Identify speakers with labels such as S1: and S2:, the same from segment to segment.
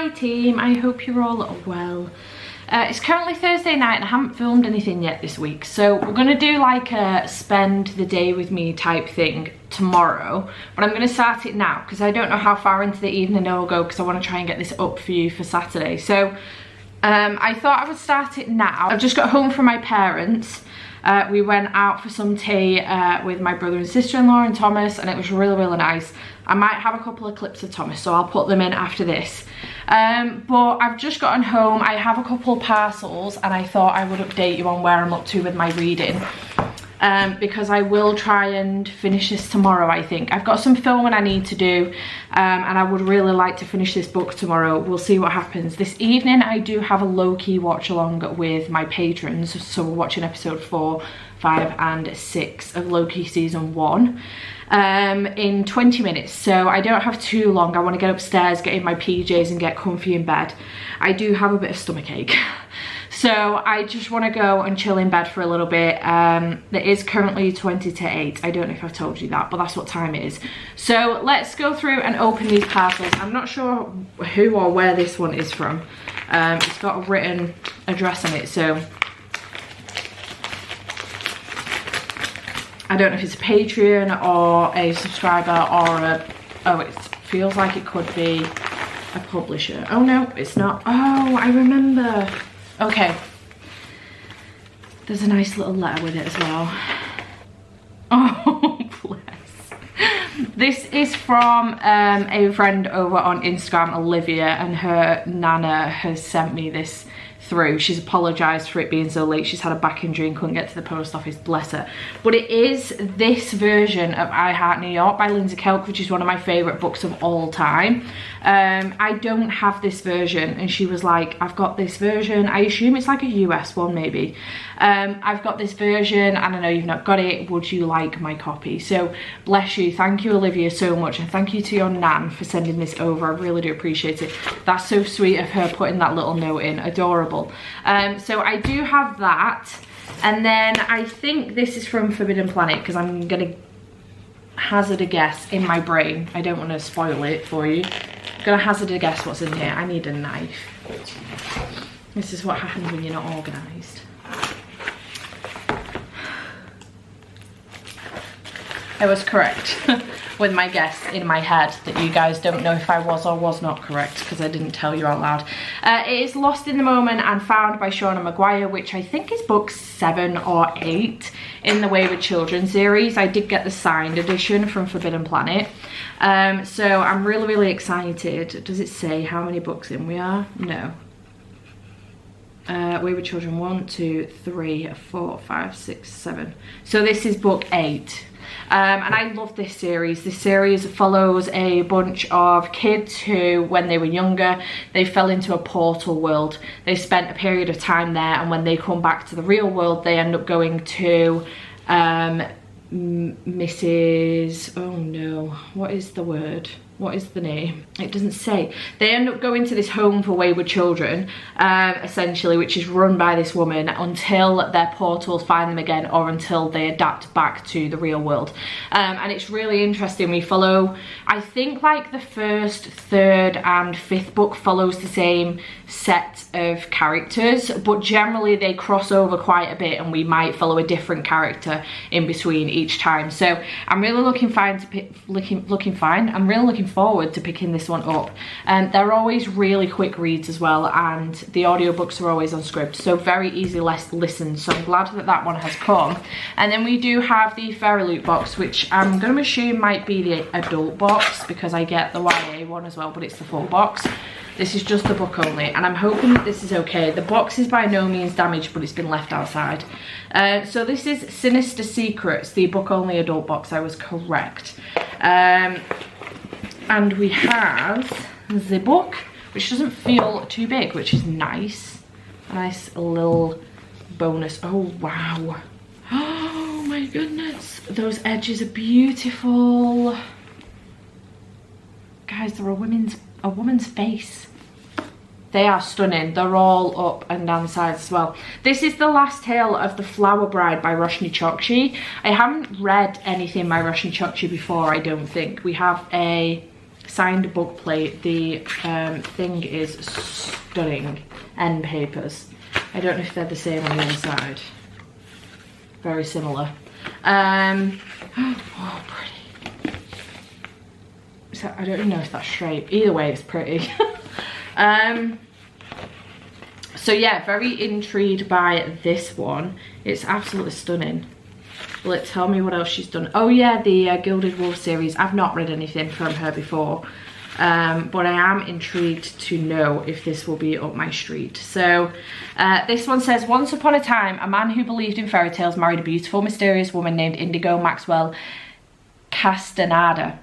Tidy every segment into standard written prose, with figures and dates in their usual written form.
S1: Hi team, I hope you're all well. It's currently Thursday night and I haven't filmed anything yet this week, so we're going to do like a spend the day with me type thing tomorrow, but I'm going to start it now because I don't know how far into the evening I'll go because I want to try and get this up for you for Saturday. So I thought I would start it now. I've just got home from my parents. We went out for some tea with my brother and sister-in-law and Thomas, and it was really, really nice. I might have a couple of clips of Thomas, so I'll put them in after this. But I've just gotten home. I have a couple of parcels, and I thought I would update you on where I'm up to with my reading. Because I will try and finish this tomorrow, I think. I've got some filming I need to do, and I would really like to finish this book tomorrow. We'll see what happens. This evening I do have a low-key watch along with my patrons, so we're watching episode 4, 5 and 6 of Loki season 1 in 20 minutes, so I don't have too long. I want to get upstairs, get in my PJs and get comfy in bed. I do have a bit of stomachache. So I just want to go and chill in bed for a little bit. It is currently 20 to 8. I don't know if I've told you that, but that's what time it is. So let's go through and open these parcels. I'm not sure who or where this one is from. It's got a written address on it, so I don't know if it's a Patreon or a subscriber or a, oh, it feels like it could be a publisher. Oh no, it's not. Oh, I remember. Okay, there's a nice little letter with it as well. Oh, bless. This is from a friend over on Instagram, Olivia, and her nana has sent me this through. She's apologised for it being so late. She's had a back injury and couldn't get to the post office, bless her. But it is this version of I Heart New York by Lindsay Kelk, which is one of my favourite books of all time. I don't have this version, and she was like, I've got this version. I assume it's like a US one maybe. I've got this version and I know you've not got it. Would you like my copy? So bless you. Thank you, Olivia, so much, and thank you to your nan for sending this over. I really do appreciate it. That's so sweet of her putting that little note in. Adorable. So I do have that, and then I think this is from Forbidden Planet because I'm gonna hazard a guess in my brain. I don't want to spoil it for you. I'm gonna hazard a guess what's in here. I need a knife. This is what happens when you're not organised. I was correct with my guess in my head that you guys don't know if I was or was not correct because I didn't tell you out loud. It is Lost in the Moment and Found by Shauna Maguire, which I think is book 7 or 8 in the Wayward Children series. I did get the signed edition from Forbidden Planet. So I'm really, really excited. Does it say how many books in we are? No. Wayward Children 1, 2, 3, 4, 5, 6, 7. So this is book 8. And I love this series. This series follows a bunch of kids who, when they were younger, they fell into a portal world. They spent a period of time there, and when they come back to the real world, they end up going to Mrs. Oh no, what is the word? What is the name? It doesn't say. They end up going to this home for wayward children, essentially, which is run by this woman until their portals find them again or until they adapt back to the real world. And it's really interesting. We follow, I think like the first, third and fifth book follows the same set of characters, but generally they cross over quite a bit and we might follow a different character in between each time. So I'm really looking forward to picking this one up. They're always really quick reads as well, and the audiobooks are always on script, so very easy listen. So I'm glad that that one has come. And then we do have the Fairy Loot box, which I'm going to assume might be the adult box because I get the YA one as well, but it's the full box. This is just the book only, and I'm hoping that this is okay. The box is by no means damaged, but it's been left outside. So this is Sinister Secrets, the book only adult box. I was correct. And we have the book, which doesn't feel too big, which is nice. A nice little bonus. Oh, wow. Oh, my goodness. Those edges are beautiful. Guys, they're a woman's face. They are stunning. They're all up and down the sides as well. This is the last tale of The Flower Bride by Roshni Chokshi. I haven't read anything by Roshni Chokshi before, I don't think. We have a signed book plate. The thing is stunning. End papers. I don't know if they're the same on the other side. Very similar. Oh, pretty. So I don't even know if that's straight. Either way, it's pretty. So yeah, very intrigued by this one. It's absolutely stunning. Let's tell me what else she's done. Oh yeah, the Gilded Wolf series. I've not read anything from her before, but I am intrigued to know if this will be up my street. So this one says, once upon a time, a man who believed in fairy tales married a beautiful, mysterious woman named Indigo Maxwell Castaneda.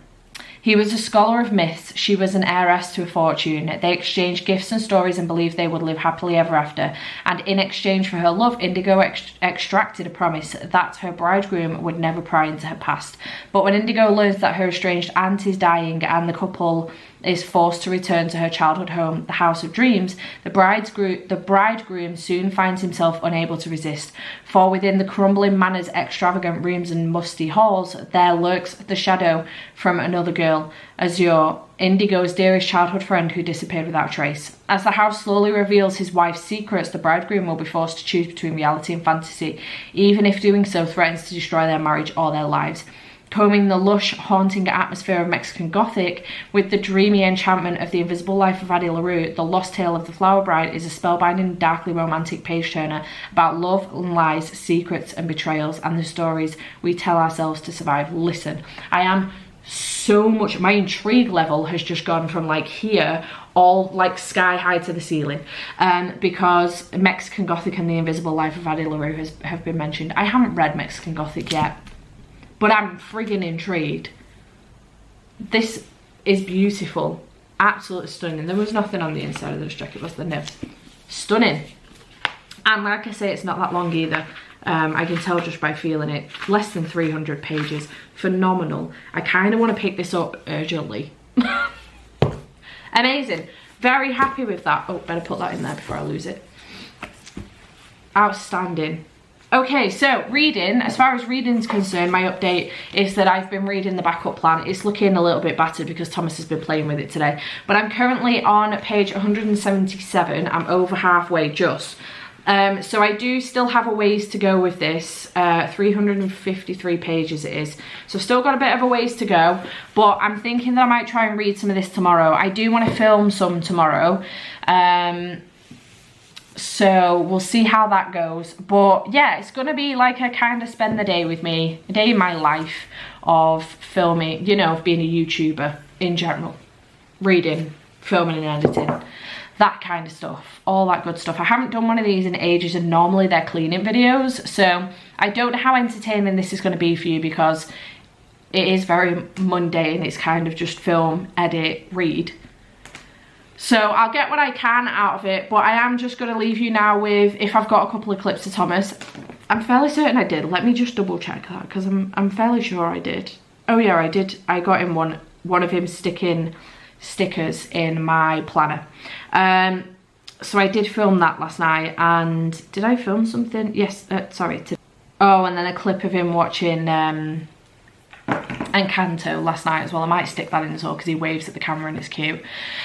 S1: He was a scholar of myths. She was an heiress to a fortune. They exchanged gifts and stories and believed they would live happily ever after. And in exchange for her love, Indigo extracted a promise that her bridegroom would never pry into her past. But when Indigo learns that her estranged aunt is dying and the couple is forced to return to her childhood home, the House of Dreams, the bridegroom soon finds himself unable to resist. For within the crumbling manor's extravagant rooms and musty halls, there lurks the shadow from another girl, Azure, Indigo's dearest childhood friend who disappeared without trace. As the house slowly reveals his wife's secrets, the bridegroom will be forced to choose between reality and fantasy, even if doing so threatens to destroy their marriage or their lives. Combing the lush, haunting atmosphere of Mexican Gothic with the dreamy enchantment of The Invisible Life of Addie LaRue, The Lost Tale of the Flower Bride is a spellbinding, darkly romantic page-turner about love and lies, secrets and betrayals, and the stories we tell ourselves to survive. Listen, I am so much, my intrigue level has just gone from like here, all like sky high to the ceiling, because Mexican Gothic and The Invisible Life of Addie LaRue have been mentioned. I haven't read Mexican Gothic yet, but I'm friggin' intrigued. This is beautiful. Absolutely stunning. There was nothing on the inside of this jacket, was there? No. Stunning. And like I say, it's not that long either. I can tell just by feeling it. Less than 300 pages. Phenomenal. I kind of want to pick this up urgently. Amazing. Very happy with that. Oh, better put that in there before I lose it. Outstanding. Okay, so reading, as far as reading's concerned, my update is that I've been reading the backup plan. It's looking a little bit battered because Thomas has been playing with it today. But I'm currently on page 177. I'm over halfway just. So I do still have a ways to go with this. 353 pages it is. So still got a bit of a ways to go. But I'm thinking that I might try and read some of this tomorrow. I do want to film some tomorrow. So we'll see how that goes. But yeah, it's gonna be like a kind of spend the day with me, a day in my life of filming, you know, of being a YouTuber in general, reading, filming and editing, that kind of stuff, all that good stuff. I haven't done one of these in ages, and normally they're cleaning videos, so I don't know how entertaining this is going to be for you, because it is very mundane. It's kind of just film, edit, read. So I'll get what I can out of it, but I am just going to leave you now with, if I've got a couple of clips of Thomas. I'm fairly certain I did. Let me just double check that, because I'm fairly sure I did. Oh yeah, I did. I got him one of him sticking stickers in my planner. So I did film that last night, and did I film something? Yes, sorry. Oh, and then a clip of him watching Encanto last night as well. I might stick that in as well because he waves at the camera and it's cute.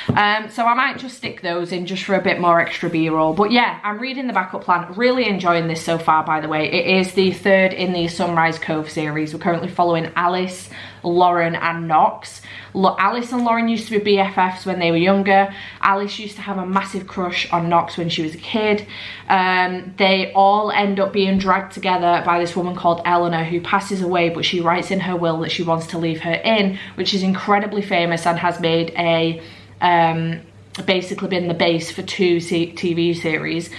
S1: So I might just stick those in just for a bit more extra b-roll. But yeah, I'm reading the backup plan. Really enjoying this so far, by the way. It is the third in the Sunrise Cove series. We're currently following Alice, Lauren and Knox. Alice and Lauren used to be BFFs when they were younger. Alice used to have a massive crush on Knox when she was a kid. They all end up being dragged together by this woman called Eleanor, who passes away, but she writes in her will that she wants to leave her inn, which is incredibly famous and has made a basically been the base for 2 TV series.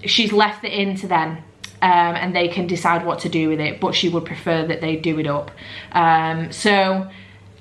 S1: She's left the inn to them, and they can decide what to do with it, but she would prefer that they do it up. So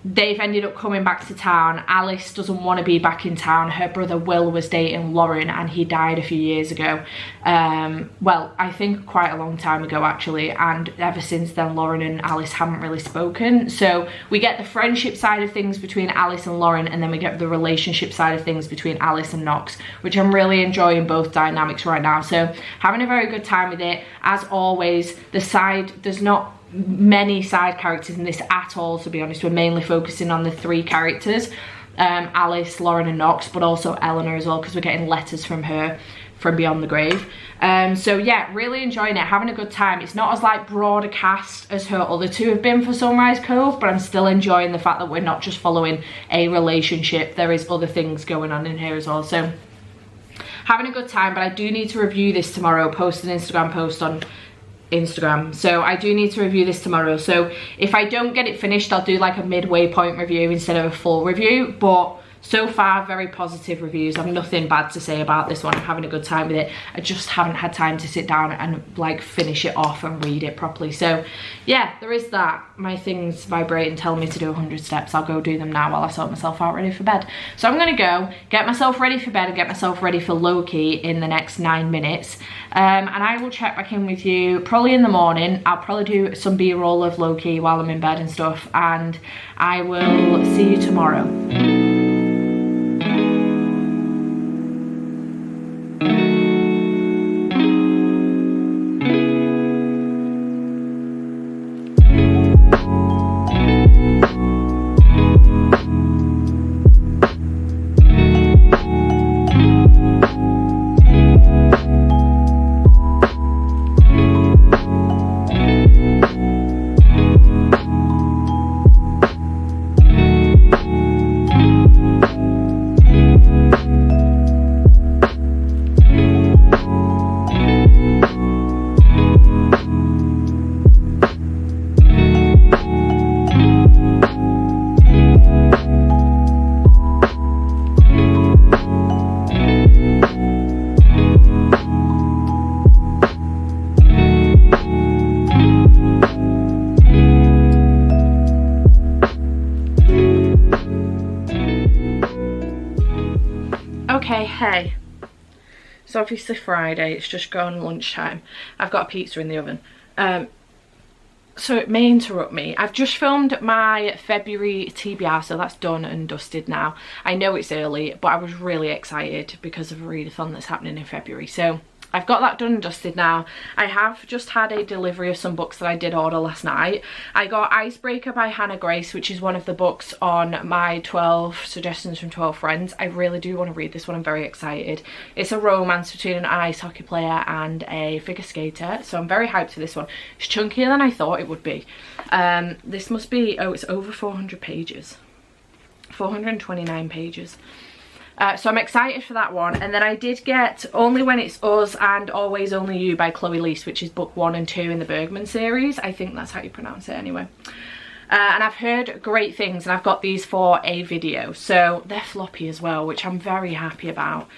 S1: they've ended up coming back to town. Alice doesn't want to be back in town. Her brother Will was dating Lauren, and he died a few years ago. Well, I think quite a long time ago actually, and ever since then Lauren and Alice haven't really spoken. So we get the friendship side of things between Alice and Lauren, and then we get the relationship side of things between Alice and Knox, which I'm really enjoying both dynamics right now. So having a very good time with it. As always, there's not many side characters in this at all, to be honest. We're mainly focusing on the 3 characters. Alice, Lauren and Knox, but also Eleanor as well, because we're getting letters from her from beyond the grave. So yeah, really enjoying it, having a good time. It's not as like broad a cast as her other two have been for Sunrise Cove, but I'm still enjoying the fact that we're not just following a relationship. There is other things going on in here as well. So having a good time, but I do need to review this tomorrow, post an Instagram post on Instagram. So I do need to review this tomorrow. So if I don't get it finished, I'll do like a midway point review instead of a full review. But so far, very positive reviews. I've nothing bad to say about this one. I'm having a good time with it. I just haven't had time to sit down and like finish it off and read it properly. So yeah, there is that. My things vibrate and tell me to do 100 steps. I'll go do them now while I sort myself out ready for bed. So I'm gonna go get myself ready for bed and get myself ready for Loki in the next 9 minutes. And I will check back in with you probably in the morning. I'll probably do some B-roll of Loki while I'm in bed and stuff, and I will see you tomorrow. Okay, hey, so obviously Friday, it's just gone lunchtime. I've got a pizza in the oven, so it may interrupt me. I've just filmed my February TBR, so that's done and dusted now. I know it's early, but I was really excited because of a readathon that's happening in February. So I've got that done and dusted now. I have just had a delivery of some books that I did order last night. I got Icebreaker by Hannah Grace, which is one of the books on my 12 suggestions from 12 friends. I really do want to read this one. I'm very excited. It's a romance between an ice hockey player and a figure skater, so I'm very hyped for this one. It's chunkier than I thought it would be. This must be, oh, it's over 400 pages. 429 pages. So I'm excited for that one. And then I did get Only When It's Us and Always Only You by Chloe Leese, which is book 1 and 2 in the Bergman series. I think that's how you pronounce it anyway. And I've heard great things, and I've got these for a video. So they're floppy as well, which I'm very happy about.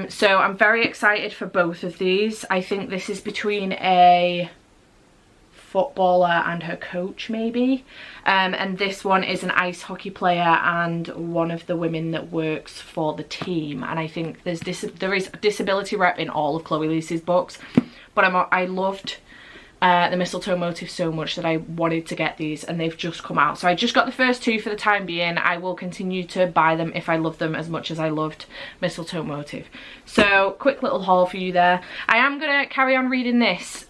S1: So I'm very excited for both of these. I think this is between a footballer and her coach maybe, and this one is an ice hockey player and one of the women that works for the team. And I think there is disability rep in all of Chloe Leese's books, but I loved the Mistletoe Motif so much that I wanted to get these, and they've just come out. So I just got the first two for the time being. I will continue to buy them if I love them as much as I loved Mistletoe Motif. So quick little haul for you there. I am gonna carry on reading this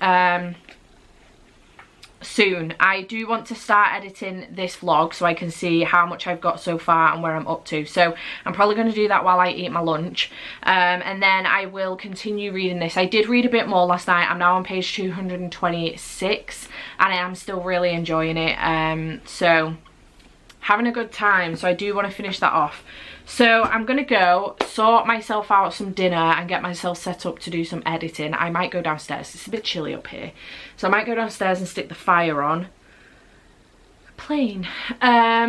S1: soon. I do want to start editing this vlog so I can see how much I've got so far and where I'm up to. So I'm probably going to do that while I eat my lunch, and then I will continue reading this. I did read a bit more last night. I'm now on page 226 and I am still really enjoying it. So having a good time. So I do want to finish that off. So I'm gonna go sort myself out some dinner and get myself set up to do some editing. I might go downstairs. It's a bit chilly up here, so I might go downstairs and stick the fire on. Plane. I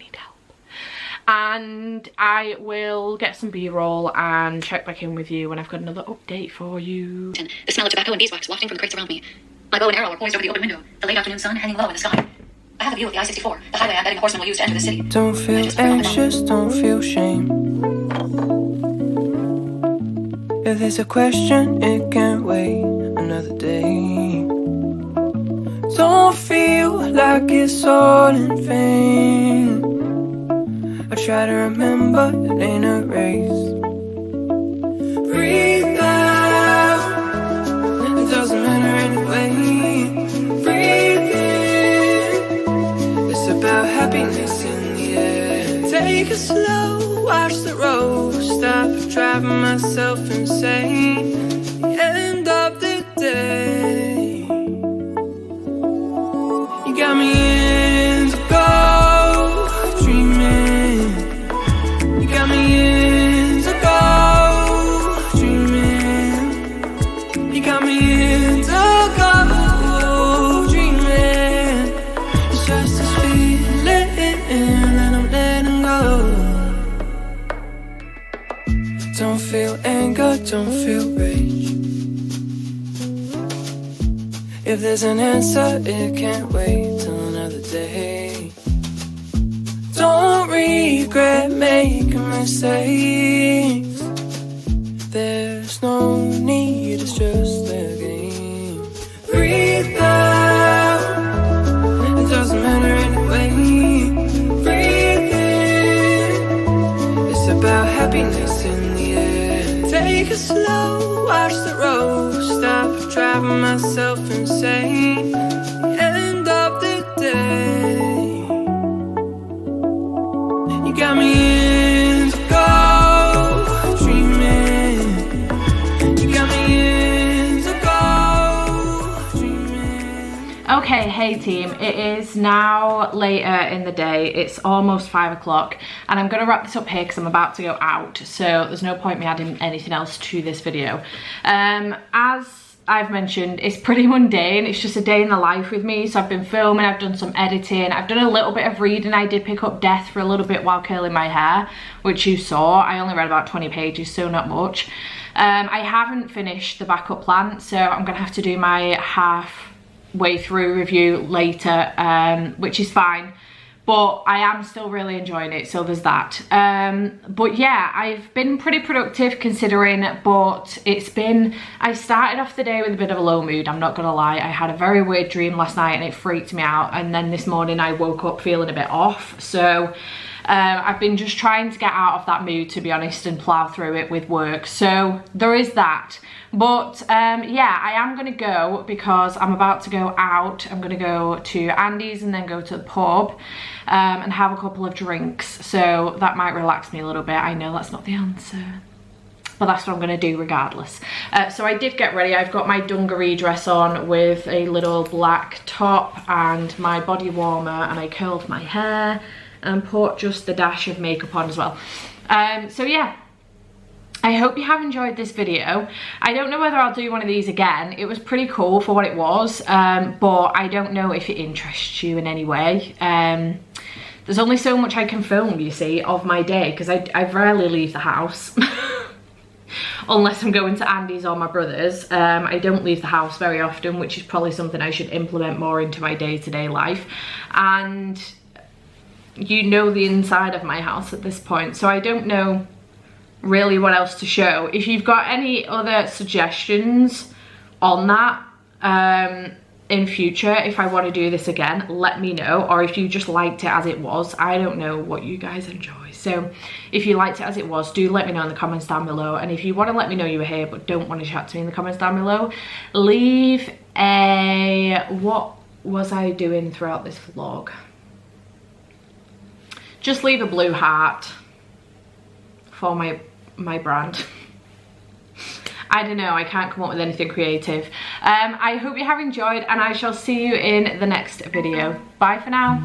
S1: need help. And I will get some B-roll and check back in with you when I've got another update for you.
S2: The smell of tobacco and beeswax wafting from the crates around me. My bow and arrow are poised over the open window. The late afternoon sun hanging low in the sky. I have a view of the I-64, the highway I'm betting the horsemen will use to enter the city.
S3: Don't feel anxious, don't feel shame. If there's a question, it can't wait another day. Don't feel like it's all in vain. I try to remember, it ain't a race. Breathe out, it doesn't matter anyway. Breathe in, it's about happiness in Take it slow, watch the road, stop driving myself insane. The end of the day, you got me in to go dreaming. You got me in to go dreaming. You got me in to go dreaming. It's just this feeling that I'm letting go. Don't feel anger, don't feel rage. If there's an answer, it can't wait till another day. Don't regret making mistakes. There's no need, it's just a game. Breathe out, it doesn't matter anyway. Breathe in, it's about happiness in the air. Take it slow, watch the road, stop driving myself insane. The end of the day, you got me in to go dreaming. You got me in to go dreaming.
S1: Okay, hey team, it is now later in the day. It's almost 5 o'clock and I'm gonna wrap this up here because I'm about to go out, so there's no point me adding anything else to this video. As I've mentioned, it's pretty mundane. It's just a day in the life with me. So I've been filming, I've done some editing, I've done a little bit of reading. I did pick up Death for a little bit while curling my hair, which you saw. I only read about 20 pages, so not much. I haven't finished the backup plan, so I'm gonna have to do my halfway through review later, which is fine. But I am still really enjoying it, so there's that. But yeah, I've been pretty productive considering, but I started off the day with a bit of a low mood, I'm not gonna lie. I had a very weird dream last night and it freaked me out, and then this morning I woke up feeling a bit off. So I've been just trying to get out of that mood, to be honest, and plow through it with work. So there is that. But yeah, I am gonna go because I'm about to go out. I'm gonna go to Andy's and then go to the pub and have a couple of drinks. So that might relax me a little bit. I know that's not the answer, but that's what I'm gonna do regardless. So I did get ready. I've got my dungaree dress on with a little black top and my body warmer, and I curled my hair and put just a dash of makeup on as well. So yeah, I hope you have enjoyed this video. I don't know whether I'll do one of these again. It was pretty cool for what it was, but I don't know if it interests you in any way. There's only so much I can film, you see, of my day, because I rarely leave the house. Unless I'm going to Andy's or my brother's. I don't leave the house very often, which is probably something I should implement more into my day-to-day life. And you know the inside of my house at this point, so I don't know really what else to show. If you've got any other suggestions on that in future, if I want to do this again, let me know. Or if you just liked it as it was, I don't know what you guys enjoy. So if you liked it as it was, do let me know in the comments down below. And if you want to let me know you were here but don't want to chat to me in the comments down below, leave a what was I doing throughout this vlog. Just leave a blue heart for my brand. I don't know, I can't come up with anything creative. I hope you have enjoyed, and I shall see you in the next video. Bye for now.